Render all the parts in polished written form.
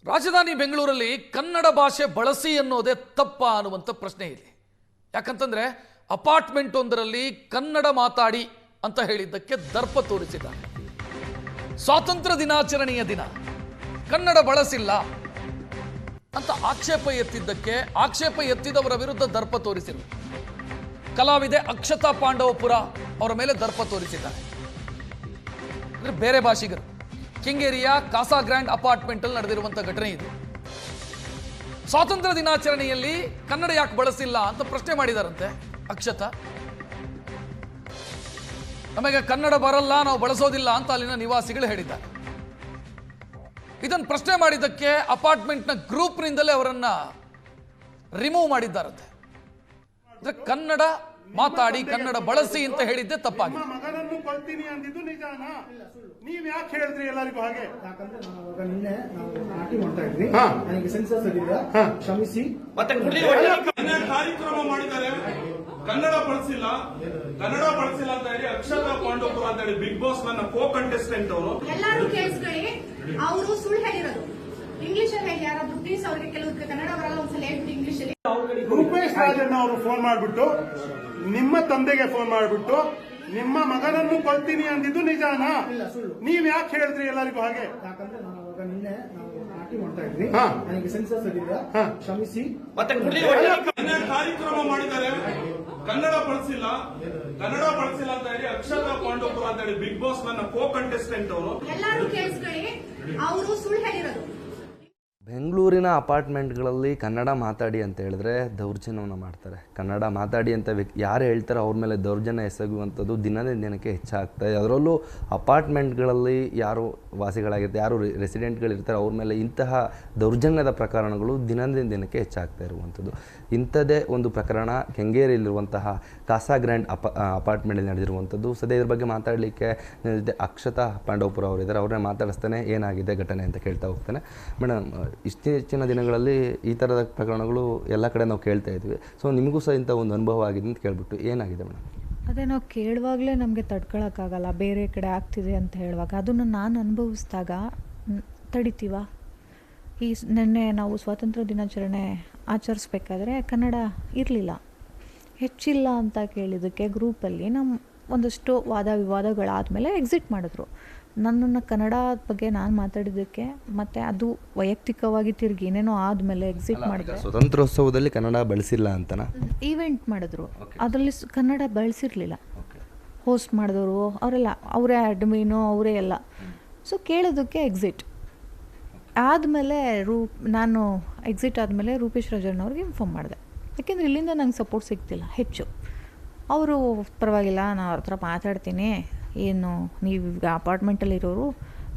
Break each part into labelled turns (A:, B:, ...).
A: ರಾಜಧಾನಿ ಬೆಂಗಳೂರಲ್ಲಿ ಕನ್ನಡ ಭಾಷೆ ಬಳಸಿ ಅನ್ನೋದೇ ತಪ್ಪಾ ಅನ್ನುವಂಥ ಪ್ರಶ್ನೆ ಇದೆ. ಯಾಕಂತಂದ್ರೆ ಅಪಾರ್ಟ್ಮೆಂಟ್ ಒಂದರಲ್ಲಿ ಕನ್ನಡ ಮಾತಾಡಿ ಅಂತ ಹೇಳಿದ್ದಕ್ಕೆ ದರ್ಪ ತೋರಿಸಿದ್ದಾರೆ. ಸ್ವಾತಂತ್ರ್ಯ ದಿನಾಚರಣೆಯ ದಿನ ಕನ್ನಡ ಬಳಸಿಲ್ಲ ಅಂತ ಆಕ್ಷೇಪ ಎತ್ತಿದವರ ವಿರುದ್ಧ ದರ್ಪ ತೋರಿಸಿದರು. ಕಲಾವಿದೆ ಅಕ್ಷತಾ ಪಾಂಡವಪುರ ಅವರ ಮೇಲೆ ದರ್ಪ ತೋರಿಸಿದ್ದಾರೆ. ಅಂದ್ರೆ ಬೇರೆ ಭಾಷಿಗರು ಕೆಂಗೇರಿಯ ಕಾಸಾ ಗ್ರ್ಯಾಂಡ್ ಅಪಾರ್ಟ್ಮೆಂಟ್ ಅಲ್ಲಿ ನಡೆದಿರುವಂತ ಘಟನೆ ಇದು. ಸ್ವಾತಂತ್ರ್ಯ ದಿನಾಚರಣೆಯಲ್ಲಿ ಕನ್ನಡ ಯಾಕೆ ಬಳಸಿಲ್ಲ ಅಂತ ಪ್ರಶ್ನೆ ಮಾಡಿದಾರಂತೆ ಅಕ್ಷತಾ. ನಮಗೆ ಕನ್ನಡ ಬರಲ್ಲ, ನಾವು ಬಳಸೋದಿಲ್ಲ ಅಂತ ಅಲ್ಲಿನ ನಿವಾಸಿಗಳು ಹೇಳಿದ್ದಾರೆ. ಇದನ್ನು ಪ್ರಶ್ನೆ ಮಾಡಿದ್ದಕ್ಕೆ ಅಪಾರ್ಟ್ಮೆಂಟ್ನ ಗ್ರೂಪ್ನಿಂದಲೇ ಅವರನ್ನ ರಿಮೂವ್ ಮಾಡಿದ್ದಾರಂತೆ. ಅಂದ್ರೆ ಕನ್ನಡ ಮಾತಾಡಿ ಕನ್ನಡ ಬಳಸಿ ಅಂತ ಹೇಳಿದ್ದೆ ತಪ್ಪಾಗಿದೆ.
B: ಮಗನನ್ನು ಕೊಡ್ತೀನಿ ಅಂದಿದ್ದು ನಿಜಾನಾ? ನೀವ್ ಯಾಕೆ ಹೇಳಿದ್ರಿ ಎಲ್ಲರಿಗೂ ಹಾಗೆ?
C: ಯಾಕಂದ್ರೆ ನಾನು ಅವಾಗ ನಿನ್ನೆ ನಾವು ನಾಟಿ ಮಾಡ್ತಾ ಇದ್ವಿ, ನನಗೆ ಸೆನ್ಸಸ್ ಆಗಿಲ್ಲ, ಕ್ಷಮಿಸಿ.
D: ಮತ್ತೆ ಕಾರ್ಯಕ್ರಮ ಮಾಡಿದ್ದಾರೆ, ಕನ್ನಡ ಬಳಸಿಲ್ಲ ಅಂತ ಹೇಳಿ ಅಕ್ಷತಾ ಪಾಂಡವಪುರ ಅಂತ ಹೇಳಿ ಬಿಗ್ ಬಾಸ್ ನನ್ನ ಕೋ ಕಂಟೆಸ್ಟೆಂಟ್ ಅವರು
E: ಎಲ್ಲರೂ ಕೇಳಿಸ್ಕೊಳ್ಳಿ. ಅವರು ಸುಳ್ಳು ಹೇಳಿರೋದು. ಇಂಗ್ಲಿಷ್ ಅಲ್ಲಿ ಹೇಳಿ ಯಾರಾದ್ರೂ ಪ್ಲೀಸ್ ಅವ್ರಿಗೆ ಕೆಲವು ಕನ್ನಡ ಬರಲ್ಲ, ಒಂದ್ಸಲ ಹೇಳ್ಬಿಟ್ಟು ಇಂಗ್ಲಿಷ್ ಅಲ್ಲಿ.
B: ರೂಪೇಶ್ ರಾಜಣ್ಣ ಅವರು ಫೋನ್ ಮಾಡ್ಬಿಟ್ಟು ನಿಮ್ಮ ತಂದೆಗೆ ಫೋನ್ ಮಾಡ್ಬಿಟ್ಟು ನಿಮ್ಮ ಮಗನನ್ನು ಕೊಡ್ತೀನಿ ಅಂದಿದ್ದು ನಿಜಾನಾ? ನೀವ್ ಯಾಕೆ ಹೇಳಿದ್ರಿ ಎಲ್ಲರಿಗೂ ಹಾಗೆ?
C: ಯಾಕಂದ್ರೆ ನಾನು ಅವಾಗ ನಿನ್ನೆ ನಾವು ನಾಟಿ ಮಾಡ್ತಾ ಇದ್ವಿ, ನನಗೆ ಸೆನ್ಸಸ್ ಆಗಿಲ್ಲ, ಕ್ಷಮಿಸಿ.
D: ಮತ್ತೆ ಕಾರ್ಯಕ್ರಮ ಮಾಡಿದ್ದಾರೆ, ಕನ್ನಡ ಬಳಸಿಲ್ಲ ಅಂತ ಹೇಳಿ ಅಕ್ಷತಾ ಪಾಂಡವಪುರ ಅಂತ ಹೇಳಿ ಬಿಗ್ ಬಾಸ್ ನನ್ನ ಕೋ ಕಂಟೆಸ್ಟೆಂಟ್ ಅವರು
E: ಎಲ್ಲರೂ ಕೇಳಿಸ್ಕೊಳ್ಳಿ. ಅವರು ಸುಳ್ಳು ಹೇಳಿರೋದು.
F: ಬೆಂಗಳೂರಿನ ಅಪಾರ್ಟ್ಮೆಂಟ್ಗಳಲ್ಲಿ ಕನ್ನಡ ಮಾತಾಡಿ ಅಂತ ಹೇಳಿದ್ರೆ ದೌರ್ಜನ್ಯವನ್ನು ಮಾಡ್ತಾರೆ. ಕನ್ನಡ ಮಾತಾಡಿ ಅಂತ ಯಾರು ಹೇಳ್ತಾರೆ ಅವ್ರ ಮೇಲೆ ದೌರ್ಜನ್ಯ ಎಸಗುವಂಥದ್ದು ದಿನದಿಂದ ದಿನಕ್ಕೆ ಹೆಚ್ಚಾಗ್ತದೆ. ಅದರಲ್ಲೂ ಅಪಾರ್ಟ್ಮೆಂಟ್ಗಳಲ್ಲಿ ಯಾರು ವಾಸಿಗಳಾಗಿರ್ತಾರೆ, ಯಾರು ರೆಸಿಡೆಂಟ್ಗಳಿರ್ತಾರೆ ಅವ್ರ ಮೇಲೆ ಇಂತಹ ದೌರ್ಜನ್ಯದ ಪ್ರಕರಣಗಳು ದಿನದಿಂದ ದಿನಕ್ಕೆ ಹೆಚ್ಚಾಗ್ತಾ ಇರುವಂಥದ್ದು. ಇಂಥದ್ದೇ ಒಂದು ಪ್ರಕರಣ ಕೆಂಗೇರಿಯಲ್ಲಿರುವಂತಹ ಕಾಸಾ ಗ್ರ್ಯಾಂಡ್ ಅಪಾರ್ಟ್ಮೆಂಟಲ್ಲಿ ನಡೆದಿರುವಂಥದ್ದು. ಸದ್ಯ ಇದ್ರ ಬಗ್ಗೆ ಮಾತಾಡಲಿಕ್ಕೆ ಅಕ್ಷತಾ ಪಾಂಡವಪುರ ಅವರಿದ್ದಾರೆ, ಅವ್ರನ್ನೇ ಮಾತಾಡಿಸ್ತಾನೆ ಏನಾಗಿದೆ ಘಟನೆ ಅಂತ ಕೇಳ್ತಾ ಹೋಗ್ತಾನೆ. ಮೇಡಮ್, ಇತ್ತೀಚಿನ ದಿನಗಳಲ್ಲಿ ಈ ಥರದ ಪ್ರಕರಣಗಳು ಎಲ್ಲ ಕಡೆ ನಾವು ಕೇಳ್ತಾ ಇದ್ವಿ. ಸೊ ನಿಮಗೂ ಸಹ ಇಂಥ ಒಂದು ಅನುಭವ ಆಗಿದೆ ಅಂತ ಕೇಳ್ಬಿಟ್ಟು ಏನಾಗಿದೆ ಮೇಡಮ್?
G: ಅದೇ ನಾವು ಕೇಳುವಾಗಲೇ ನಮಗೆ ತಡ್ಕೊಳಕ್ಕಾಗಲ್ಲ, ಬೇರೆ ಕಡೆ ಆಗ್ತಿದೆ ಅಂತ ಹೇಳುವಾಗ. ಅದನ್ನು ನಾನು ಅನುಭವಿಸಿದಾಗ ತಡಿತೀವ? ನಿನ್ನೆ ನಾವು ಸ್ವಾತಂತ್ರ್ಯ ದಿನಾಚರಣೆ ಆಚರಿಸ್ಬೇಕಾದ್ರೆ ಕನ್ನಡ ಇರಲಿಲ್ಲ, ಹೆಚ್ಚಿಲ್ಲ ಅಂತ ಕೇಳಿದ್ದಕ್ಕೆ ಗ್ರೂಪಲ್ಲಿ ನಮ್ಮ ಒಂದಷ್ಟು ವಾದ ವಿವಾದಗಳಾದಮೇಲೆ ಎಕ್ಸಿಟ್ ಮಾಡಿದ್ರು. ನನ್ನನ್ನು ಕನ್ನಡ ಬಗ್ಗೆ ನಾನು ಮಾತಾಡಿದ್ದಕ್ಕೆ ಮತ್ತು ಅದು ವೈಯಕ್ತಿಕವಾಗಿ ತಿರುಗಿ ಏನೇನೋ ಆದಮೇಲೆ ಎಕ್ಸಿಟ್ ಮಾಡಿದ್ರೆ
F: ಸ್ವತಂತ್ರೋತ್ಸವದಲ್ಲಿ ಕನ್ನಡ ಬಳಸಿಲ್ಲ ಅಂತನಾ
G: ಈವೆಂಟ್ ಮಾಡಿದ್ರು, ಅದರಲ್ಲಿ ಕನ್ನಡ ಬಳಸಿರಲಿಲ್ಲ. ಹೋಸ್ಟ್ ಮಾಡಿದವರು ಅವರೇ ಅಡ್ಮೀನು ಅವರೇ ಎಲ್ಲ. ಸೊ ಕೇಳೋದಕ್ಕೆ ಎಕ್ಸಿಟ್ ಆದಮೇಲೆ ನಾನು ಎಕ್ಸಿಟ್ ಆದಮೇಲೆ ರೂಪೇಶ್ ರಾಜಣ್ಣ ಅವ್ರಿಗೆ ಇನ್ಫಾರ್ಮ್ ಮಾಡಿದೆ. ಯಾಕೆಂದರೆ ಇಲ್ಲಿಂದ ನಂಗೆ ಸಪೋರ್ಟ್ ಸಿಗ್ತಿಲ್ಲ ಹೆಚ್ಚು. ಅವರು ಪರವಾಗಿಲ್ಲ, ನಾನು ಅವ್ರ ಹತ್ರ ಮಾತಾಡ್ತೀನಿ, ಏನು ನೀವು ಈಗ ಅಪಾರ್ಟ್ಮೆಂಟಲ್ಲಿರೋರು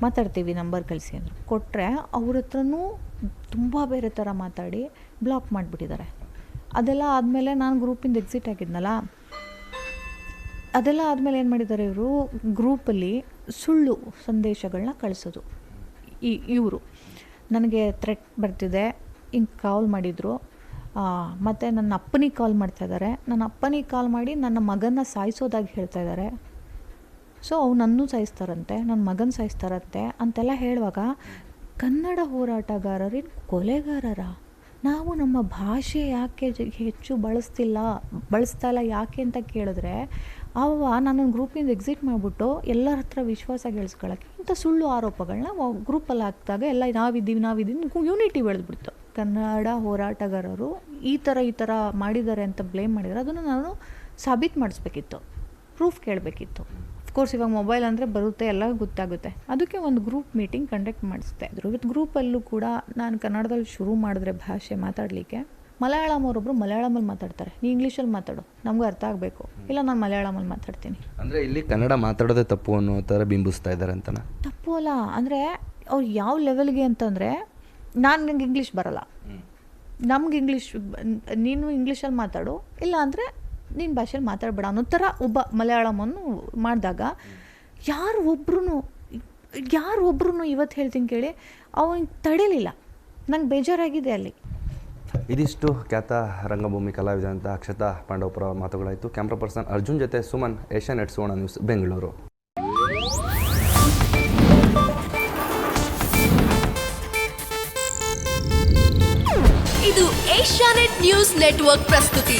G: ಮಾತಾಡ್ತೀವಿ, ನಂಬರ್ ಕಳಿಸಿ ಅಂದರು. ಕೊಟ್ಟರೆ ಅವ್ರ ಹತ್ರನೂ ತುಂಬ ಬೇರೆ ಥರ ಮಾತಾಡಿ ಬ್ಲಾಕ್ ಮಾಡಿಬಿಟ್ಟಿದ್ದಾರೆ. ಅದೆಲ್ಲ ಆದಮೇಲೆ ನಾನು ಗ್ರೂಪಿಂದ ಎಕ್ಸಿಟ್ ಆಗಿದ್ನಲ್ಲ, ಅದೆಲ್ಲ ಆದಮೇಲೆ ಏನು ಮಾಡಿದ್ದಾರೆ ಇವರು, ಗ್ರೂಪಲ್ಲಿ ಸುಳ್ಳು ಸಂದೇಶಗಳನ್ನ ಕಳಿಸೋದು. ಇವರು ನನಗೆ ಥ್ರೆಟ್ ಬರ್ತಿದೆ, ಹಿಂಗೆ ಕಾಲ್ ಮಾಡಿದರು, ಮತ್ತು ನನ್ನ ಅಪ್ಪನಿಗೆ ಕಾಲ್ ಮಾಡ್ತಾಯಿದ್ದಾರೆ, ನನ್ನ ಅಪ್ಪನಿಗೆ ಕಾಲ್ ಮಾಡಿ ನನ್ನ ಮಗನ ಸಾಯಿಸೋದಾಗಿ ಹೇಳ್ತಾ ಇದ್ದಾರೆ. ಸೊ ಅವನನ್ನು ಸಾಯಿಸ್ತಾರಂತೆ, ನನ್ನ ಮಗನ ಸಾಯಿಸ್ತಾರಂತೆ ಅಂತೆಲ್ಲ ಹೇಳುವಾಗ ಕನ್ನಡ ಹೋರಾಟಗಾರರಿನ ಕೊಲೆಗಾರರ ನಾವು ನಮ್ಮ ಭಾಷೆ ಯಾಕೆ ಹೆಚ್ಚು ಬಳಸ್ತಾ ಇಲ್ಲ ಯಾಕೆ ಅಂತ ಕೇಳಿದ್ರೆ, ನಾನು ಗ್ರೂಪಿಂದ ಎಕ್ಸಿಟ್ ಮಾಡಿಬಿಟ್ಟು ಎಲ್ಲರ ಹತ್ರ ವಿಶ್ವಾಸ ಗಳಿಸ್ಕೊಳ್ಳೋಕ್ಕೆ ಇಂಥ ಸುಳ್ಳು ಆರೋಪಗಳನ್ನ ಗ್ರೂಪಲ್ಲಿ ಹಾಕಿದಾಗ ಎಲ್ಲ ನಾವಿದ್ದೀವಿ ಯೂನಿಟಿ ಬೆಳೆದ್ಬಿಡ್ತು. ಕನ್ನಡ ಹೋರಾಟಗಾರರು ಈ ಥರ ಮಾಡಿದ್ದಾರೆ ಅಂತ ಬ್ಲೇಮ್ ಮಾಡಿದ್ದಾರೆ. ಅದನ್ನು ನಾನು ಸಾಬೀತು ಮಾಡಿಸ್ಬೇಕಿತ್ತು, ಪ್ರೂಫ್ ಕೇಳಬೇಕಿತ್ತು. ಅಫ್ಕೋರ್ಸ್ ಇವಾಗ ಮೊಬೈಲ್ ಅಂದರೆ ಬರುತ್ತೆ, ಎಲ್ಲ ಗೊತ್ತಾಗುತ್ತೆ. ಅದಕ್ಕೆ ಒಂದು ಗ್ರೂಪ್ ಮೀಟಿಂಗ್ ಕಂಡಕ್ಟ್ ಮಾಡಿಸ್ತಾ ಇದ್ರು. ವಿತ್ ಗ್ರೂಪಲ್ಲೂ ಕೂಡ ನಾನು ಕನ್ನಡದಲ್ಲಿ ಶುರು ಮಾಡಿದ್ರೆ ಭಾಷೆ ಮಾತಾಡಲಿಕ್ಕೆ, ಮಲಯಾಳಂ ಅವರೊಬ್ಬರು ಮಲಯಾಳಮಲ್ಲಿ ಮಾತಾಡ್ತಾರೆ, ನೀ ಇಂಗ್ಲೀಷಲ್ಲಿ ಮಾತಾಡು, ನಮಗೂ ಅರ್ಥ ಆಗಬೇಕು, ಇಲ್ಲ ನಾನು ಮಲಯಾಳಮಲ್ಲಿ ಮಾತಾಡ್ತೀನಿ.
F: ಅಂದರೆ ಇಲ್ಲಿ ಕನ್ನಡ ಮಾತಾಡೋದೇ ತಪ್ಪು ಅನ್ನೋ ಥರ ಬಿಂಬಿಸ್ತಾ ಇದ್ದಾರೆ ಅಂತನಾ?
G: ತಪ್ಪು ಅಲ್ಲ, ಅಂದರೆ ಅವ್ರು ಯಾವ ಲೆವೆಲ್ಗೆ ಅಂತಂದರೆ, ನನಗೆ ಇಂಗ್ಲೀಷ್ ಬರಲ್ಲ, ನಮ್ಗೆ ಇಂಗ್ಲೀಷ್ ನೀನು ಇಂಗ್ಲೀಷಲ್ಲಿ ಮಾತಾಡು, ಇಲ್ಲ ಅಂದರೆ ನಿನ್ನ ಭಾಷೆಯಲ್ಲಿ ಮಾತಾಡಬೇಡ ಅನ್ನೋ ಥರ ಒಬ್ಬ ಮಲಯಾಳಮನ್ನು ಮಾಡಿದಾಗ ಯಾರು ಒಬ್ರು ಇವತ್ತು ಹೇಳ್ತೀನಿ ಕೇಳಿ ಅವನಿಗೆ ತಡೀಲಿಲ್ಲ. ನಂಗೆ ಬೇಜಾರಾಗಿದೆ ಅಲ್ಲಿ.
F: ಇದಿಷ್ಟು ಖ್ಯಾತ ರಂಗಭೂಮಿ ಕಲಾವಿದಂಥ ಅಕ್ಷತಾ ಪಾಂಡವಪುರ ಮಾತುಗಳಾಯಿತು. ಕ್ಯಾಮ್ರಾ ಪರ್ಸನ್ ಅರ್ಜುನ್ ಜೊತೆ ಸುಮನ್, ಏಷ್ಯಾನೆಟ್ ಸುವರ್ಣ ನ್ಯೂಸ್, ಬೆಂಗಳೂರು.
H: ಇದು ಏಷ್ಯಾನೆಟ್ ನ್ಯೂಸ್ ನೆಟ್ವರ್ಕ್ ಪ್ರಸ್ತುತಿ.